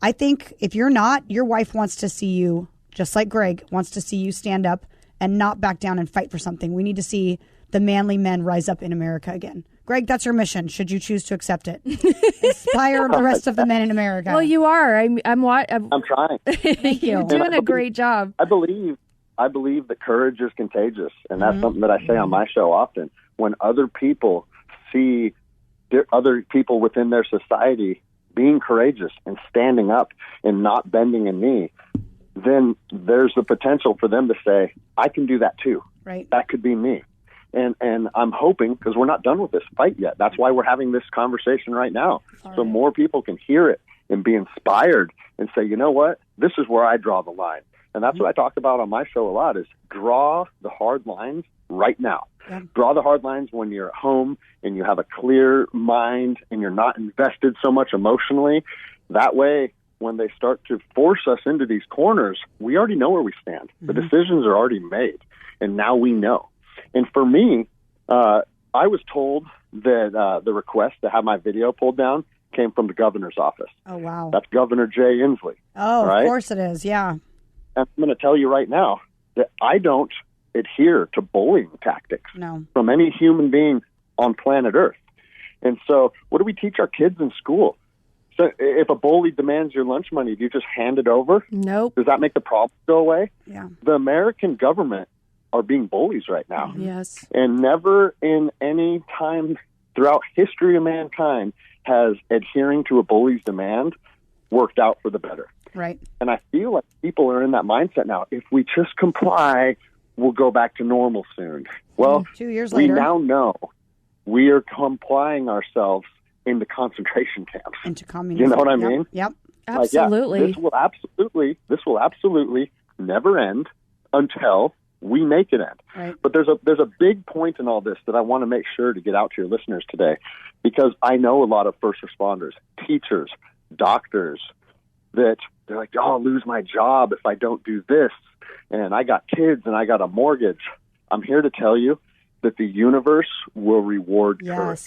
I think if you're not, your wife wants to see you, just like Greg, wants to see you stand up and not back down and fight for something. We need to see the manly men rise up in America again. Greg, that's your mission, should you choose to accept it. Inspire the rest of the men in America. Well, you are. I'm trying. Thank you. You're doing a great job. I believe that courage is contagious, and that's something that I say on my show often. When other people see other people within their society being courageous and standing up and not bending a knee, then there's the potential for them to say, I can do that too. Right. That could be me. And I'm hoping, because we're not done with this fight yet, that's why we're having this conversation right now. So more people can hear it and be inspired and say, you know what, this is where I draw the line. And that's what I talk about on my show a lot, is draw the hard lines right now. Yeah. Draw the hard lines when you're at home and you have a clear mind and you're not invested so much emotionally. That way, when they start to force us into these corners, we already know where we stand. The decisions are already made, and now we know. And for me, I was told that the request to have my video pulled down came from the governor's office. Oh, wow. That's Governor Jay Inslee. Oh, right? Of course it is, yeah. And I'm going to tell you right now that I don't adhere to bullying tactics from any human being on planet Earth. And so what do we teach our kids in school? So if a bully demands your lunch money, do you just hand it over? Nope. Does that make the problem go away? Yeah. The American government are being bullies right now. Yes. And never in any time throughout history of mankind has adhering to a bully's demand worked out for the better. Right. And I feel like people are in that mindset now. If we just comply, we'll go back to normal soon. Well, 2 years later, we now know we are complying ourselves into concentration camps. Into communism. You know what I mean? Yep. Absolutely. This will absolutely never end until we make it end. Right. But there's a big point in all this that I want to make sure to get out to your listeners today, because I know a lot of first responders, teachers, doctors, that they're like, oh, I'll lose my job if I don't do this, and I got kids and I got a mortgage. I'm here to tell you that the universe will reward courage.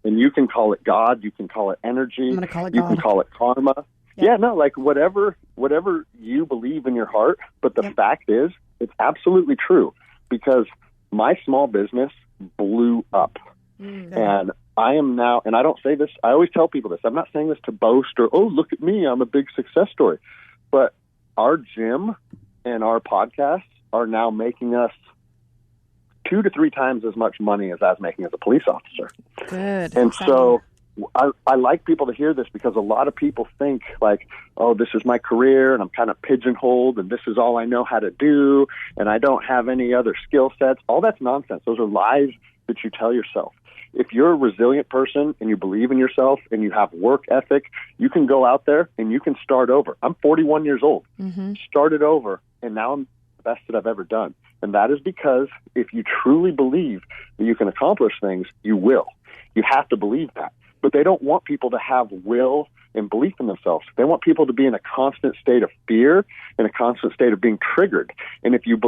And you can call it God, you can call it energy, I'm gonna call it you God. can call it karma. Yeah, no, like whatever you believe in your heart. But the fact is, it's absolutely true, because my small business blew up. And I am now, and I don't say this, I always tell people this, I'm not saying this to boast or, oh, look at me, I'm a big success story. But our gym and our podcasts are now making us 2 to 3 times as much money as I was making as a police officer. Good. And so I like people to hear this, because a lot of people think like, oh, this is my career and I'm kind of pigeonholed and this is all I know how to do and I don't have any other skill sets. All that's nonsense. Those are lies that you tell yourself. If you're a resilient person and you believe in yourself and you have work ethic, you can go out there and you can start over. I'm 41 years old, started over, and now I'm the best that I've ever done. And that is because if you truly believe that you can accomplish things, you will. You have to believe that. But they don't want people to have will and belief in themselves. They want people to be in a constant state of fear, in a constant state of being triggered. And if you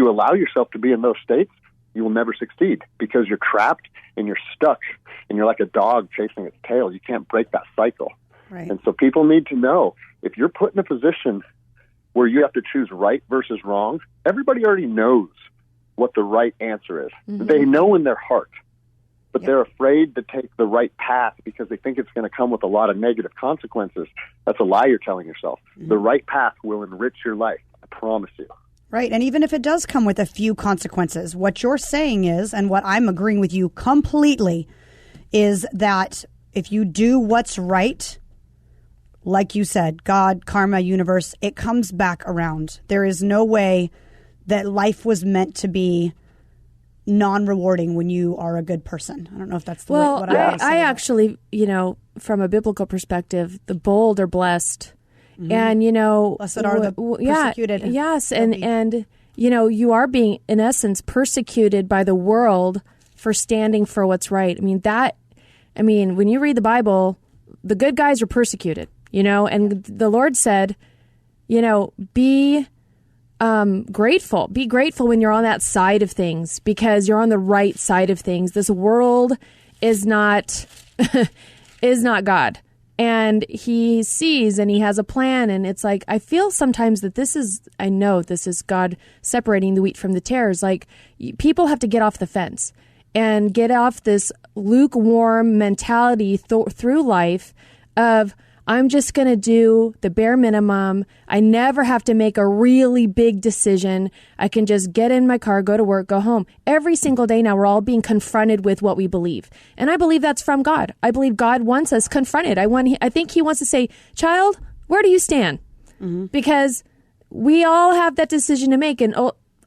allow yourself to be in those states, you will never succeed, because you're trapped and you're stuck and you're like a dog chasing its tail. You can't break that cycle. Right. And so people need to know, if you're put in a position where you have to choose right versus wrong, everybody already knows what the right answer is. They know in their heart, but they're afraid to take the right path because they think it's going to come with a lot of negative consequences. That's a lie you're telling yourself. The right path will enrich your life. I promise you. Right. And even if it does come with a few consequences, what you're saying is, and what I'm agreeing with you completely, is that if you do what's right, like you said, God, karma, universe, it comes back around. There is no way that life was meant to be non-rewarding when you are a good person. I don't know if that's the well, what I I actually, from a biblical perspective, the bold are blessed. And, blessed are the persecuted. Yes. And, you are being, in essence, persecuted by the world for standing for what's right. When you read the Bible, the good guys are persecuted, and the Lord said, be grateful. Be grateful when you're on that side of things, because you're on the right side of things. This world is not, is not God. And he sees and he has a plan. And it's like, I feel sometimes that I know this is God separating the wheat from the tares. Like, people have to get off the fence and get off this lukewarm mentality through life of, I'm just going to do the bare minimum. I never have to make a really big decision. I can just get in my car, go to work, go home. Every single day now, we're all being confronted with what we believe. And I believe that's from God. I believe God wants us confronted. I think he wants to say, child, where do you stand? Mm-hmm. Because we all have that decision to make. And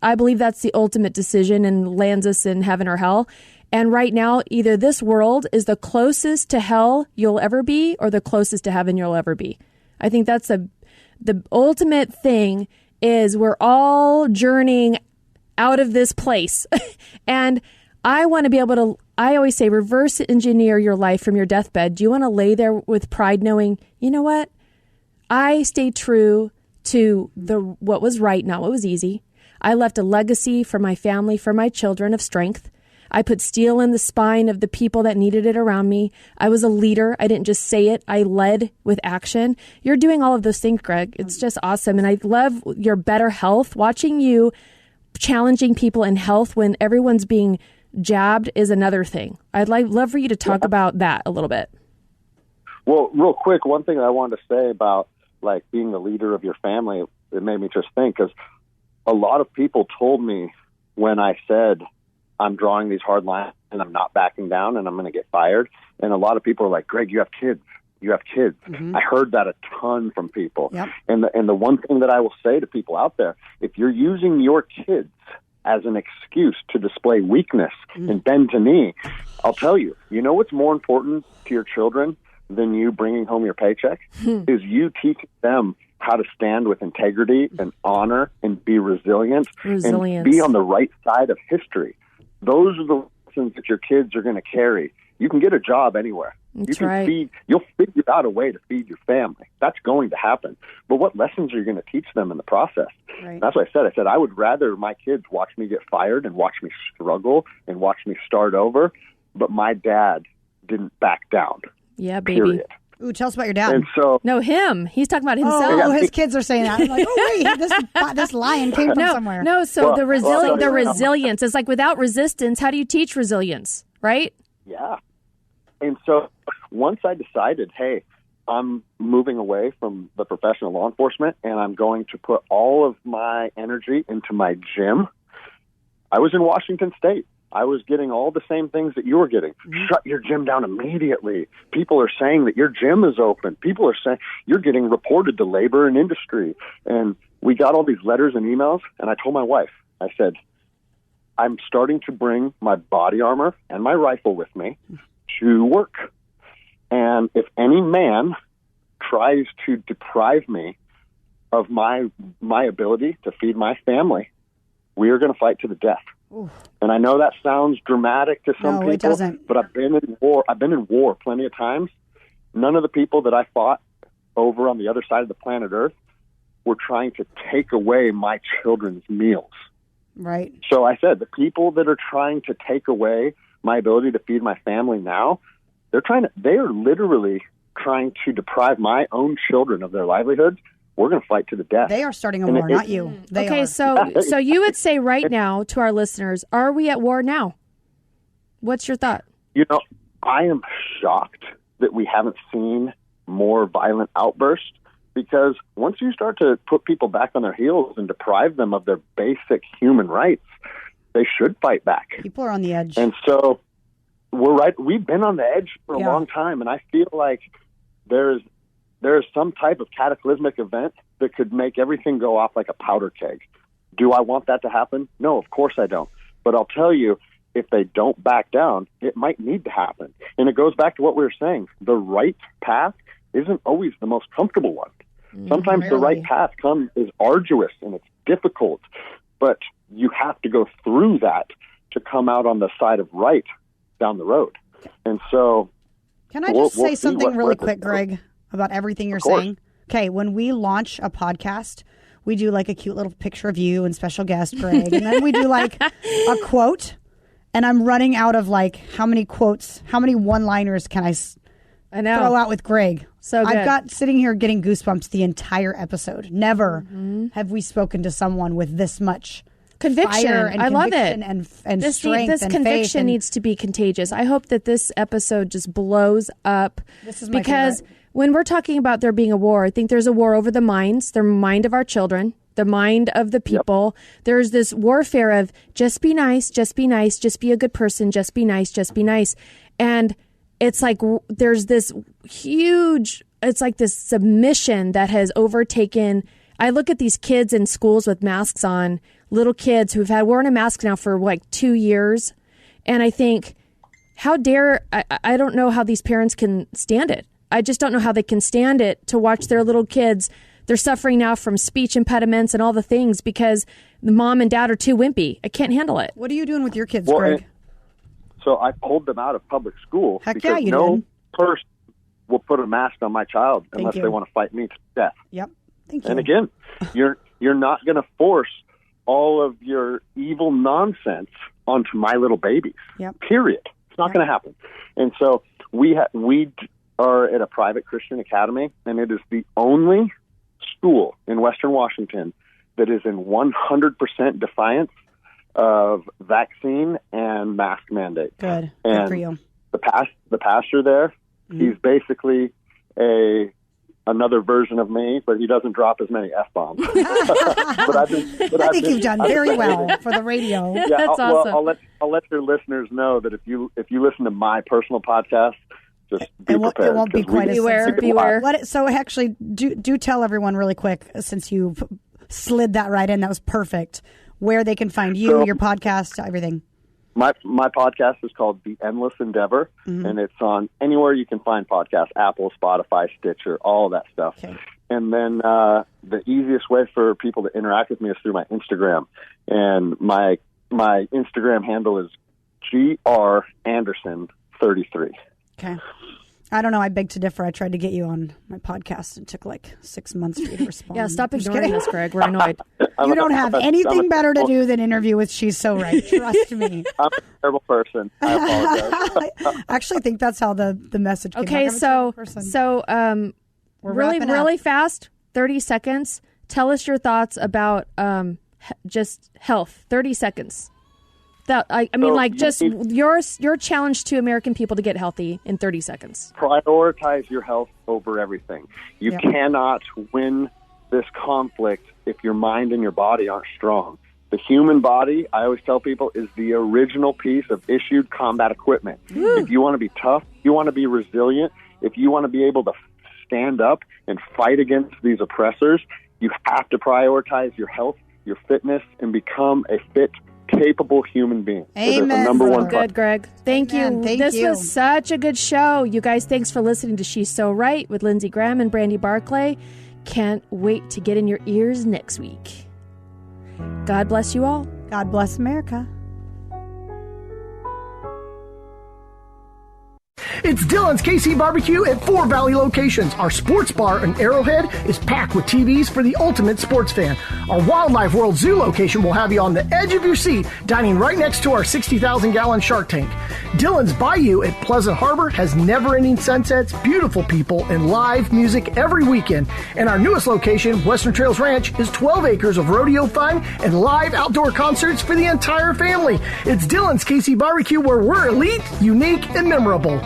I believe that's the ultimate decision and lands us in heaven or hell. And right now, either this world is the closest to hell you'll ever be or the closest to heaven you'll ever be. I think that's the ultimate thing is we're all journeying out of this place. And I want to be able to, I always say, reverse engineer your life from your deathbed. Do you want to lay there with pride knowing, you know what? I stayed true to what was right, not what was easy. I left a legacy for my family, for my children of strength. I put steel in the spine of the people that needed it around me. I was a leader. I didn't just say it. I led with action. You're doing all of those things, Greg. It's just awesome. And I love your better health. Watching you challenging people in health when everyone's being jabbed is another thing. I'd love for you to talk about that a little bit. Well, real quick, one thing I wanted to say about like being the leader of your family, it made me just think, because a lot of people told me when I said, I'm drawing these hard lines and I'm not backing down and I'm going to get fired. And a lot of people are like, Greg, you have kids. You have kids. Mm-hmm. I heard that a ton from people. Yep. And the one thing that I will say to people out there, if you're using your kids as an excuse to display weakness and bend to knee, I'll tell you, you know what's more important to your children than you bringing home your paycheck is you teaching them how to stand with integrity and honor and be resilient and be on the right side of history. Those are the lessons that your kids are going to carry. You can get a job anywhere. That's right. You'll figure out a way to feed your family. That's going to happen. But what lessons are you going to teach them in the process? Right. That's what I said. I said, I would rather my kids watch me get fired and watch me struggle and watch me start over. But my dad didn't back down. Yeah, baby. Period. Ooh, tell us about your dad. And so, no, him. He's talking about himself. Oh, his kids are saying that. I'm like, oh, wait, this lion came from somewhere. No, so the resilience is like without resistance, how do you teach resilience, right? Yeah. And so once I decided, hey, I'm moving away from the professional law enforcement and I'm going to put all of my energy into my gym, I was in Washington State. I was getting all the same things that you were getting. Mm-hmm. Shut your gym down immediately. People are saying that your gym is open. People are saying you're getting reported to labor and industry. And we got all these letters and emails, and I told my wife, I said, I'm starting to bring my body armor and my rifle with me to work. And if any man tries to deprive me of my ability to feed my family, we are going to fight to the death. Oof. And I know that sounds dramatic to some people, it doesn't. But I've been in war. I've been in war plenty of times. None of the people that I fought over on the other side of the planet Earth were trying to take away my children's meals. Right. So I said, the people that are trying to take away my ability to feed my family now, they are literally trying to deprive my own children of their livelihoods. We're going to fight to the death. They are starting a war, not you. So you would say right now to our listeners, are we at war now? What's your thought? You know, I am shocked that we haven't seen more violent outbursts, because once you start to put people back on their heels and deprive them of their basic human rights, they should fight back. People are on the edge. And so we're right. We've been on the edge for a long time, and I feel like there's some type of cataclysmic event that could make everything go off like a powder keg. Do I want that to happen? No, of course I don't. But I'll tell you, if they don't back down, it might need to happen. And it goes back to what we were saying. The right path isn't always the most comfortable one. Sometimes the right path is arduous and it's difficult, but you have to go through that to come out on the side of right down the road. And so... Can I just say something really quick, Greg, about everything you're saying? Okay, when we launch a podcast, we do like a cute little picture of you and special guest Greg, and then we do like a quote, and I'm running out of like how many quotes, how many one-liners can I throw out with Greg? So good. I've got sitting here getting goosebumps the entire episode. Never have we spoken to someone with this much conviction. fire and I love it. And This strength and conviction faith needs to be contagious. I hope that this episode just blows up. This is my because favorite. when we're talking about there being a war, I think there's a war over the minds, the mind of our children, the mind of the people. Yep. There's this warfare of just be nice, just be nice, just be a good person, just be nice, just be nice. And it's like there's this huge, it's like this submission that has overtaken. I look at these kids in schools with masks on, little kids who've had worn a mask now for like 2 years. And I think, how dare, I don't know how these parents can stand it. I just don't know how they can stand it to watch their little kids. They're suffering now from speech impediments and all the things because the mom and dad are too wimpy. I can't handle it. What are you doing with your kids, Greg? So I pulled them out of public school. Heck because yeah, you no did. person will put a mask on my child unless they want to fight me to death. Yep. Thank you. And again, you're not going to force all of your evil nonsense onto my little babies. Yep. Period. It's not going to happen. And so we are at a private Christian academy, and it is the only school in Western Washington that is in 100% defiance of vaccine and mask mandate. Good. And Good for you. The pastor there, he's basically another version of me, but he doesn't drop as many F-bombs. I think you've done very well for the radio. Yeah, that's awesome. Well, I'll let your listeners know that if you listen to my personal podcast, just be prepared. It won't be quite as beware. So actually, do tell everyone really quick, since you slid that right in. That was perfect. Where they can find you, your podcast, everything. My podcast is called The Endless Endeavor, and it's on anywhere you can find podcasts, Apple, Spotify, Stitcher, all of that stuff. Okay. And then the easiest way for people to interact with me is through my Instagram. And my Instagram handle is GRAnderson33. Okay. I don't know. I beg to differ. I tried to get you on my podcast. It took like 6 months for you to respond. Yeah, stop ignoring us, Greg. We're annoyed. You don't have anything better to do than interview with She's So Right. Trust me. I'm a terrible person. I apologize. I actually think that's how the message came Okay, out. Really fast, 30 seconds. Tell us your thoughts about just health. 30 seconds. Your challenge to American people to get healthy in 30 seconds. Prioritize your health over everything. You cannot win this conflict if your mind and your body aren't strong. The human body, I always tell people, is the original piece of issued combat equipment. If you want to be tough, you want to be resilient, if you want to be able to stand up and fight against these oppressors, you have to prioritize your health, your fitness, and become a fit, capable human being. Amen. The number one good, Greg. Thank you. This was such a good show. You guys, thanks for listening to She's So Right with Lindsey Graham and Brandy Barclay. Can't wait to get in your ears next week. God bless you all. God bless America. It's Dylan's KC Barbecue at 4 Valley locations. Our sports bar in Arrowhead is packed with TVs for the ultimate sports fan. Our Wildlife World Zoo location will have you on the edge of your seat, dining right next to our 60,000-gallon shark tank. Dylan's Bayou at Pleasant Harbor has never-ending sunsets, beautiful people, and live music every weekend. And our newest location, Western Trails Ranch, is 12 acres of rodeo fun and live outdoor concerts for the entire family. It's Dylan's KC Barbecue, where we're elite, unique, and memorable.